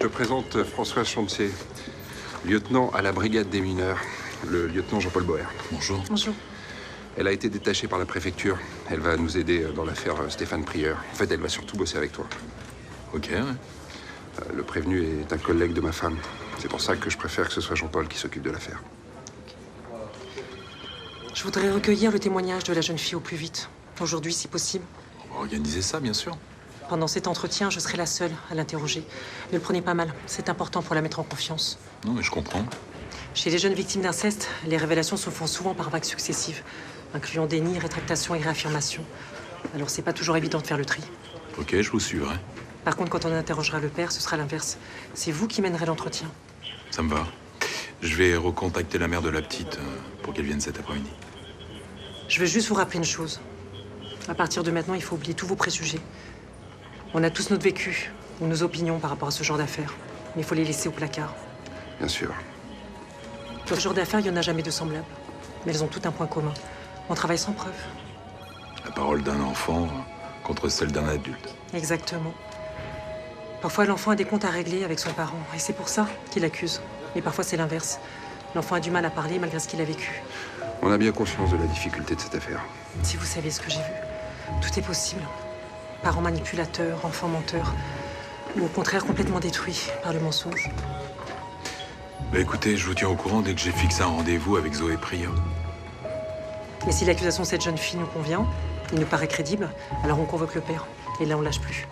Je présente François Chantier, lieutenant à la brigade des mineurs, le lieutenant Jean-Paul Boer. Bonjour. Bonjour. Elle a été détachée par la préfecture. Elle va nous aider dans l'affaire Stéphane Prieur. En fait, elle va surtout bosser avec toi. Ok, ouais. Le prévenu est un collègue de ma femme. C'est pour ça que je préfère que ce soit Jean-Paul qui s'occupe de l'affaire. Je voudrais recueillir le témoignage de la jeune fille au plus vite. Aujourd'hui, si possible. On va organiser ça, bien sûr. Pendant cet entretien, je serai la seule à l'interroger. Ne le prenez pas mal. C'est important pour la mettre en confiance. Non, mais je comprends. Chez les jeunes victimes d'inceste, les révélations se font souvent par vagues successives, incluant déni, rétractation et réaffirmation. Alors, c'est pas toujours évident de faire le tri. Ok, je vous suivrai. Par contre, quand on interrogera le père, ce sera l'inverse. C'est vous qui mènerez l'entretien. Ça me va. Je vais recontacter la mère de la petite pour qu'elle vienne cet après-midi. Je veux juste vous rappeler une chose. À partir de maintenant, il faut oublier tous vos préjugés. On a tous notre vécu ou nos opinions par rapport à ce genre d'affaires. Mais il faut les laisser au placard. Bien sûr. Sur ce genre d'affaires, il n'y en a jamais de semblables. Mais elles ont tout un point commun. On travaille sans preuve. La parole d'un enfant contre celle d'un adulte. Exactement. Parfois, l'enfant a des comptes à régler avec son parent. Et c'est pour ça qu'il accuse. Mais parfois, c'est l'inverse. L'enfant a du mal à parler malgré ce qu'il a vécu. On a bien conscience de la difficulté de cette affaire. Si vous saviez ce que j'ai vu, tout est possible. Parents manipulateurs, enfants menteurs. Ou au contraire, complètement détruits par le mensonge. Bah écoutez, je vous tiens au courant dès que j'ai fixé un rendez-vous avec Zoé Prieur. Mais si l'accusation de cette jeune fille nous convient, il nous paraît crédible, alors on convoque le père. Et là, on lâche plus.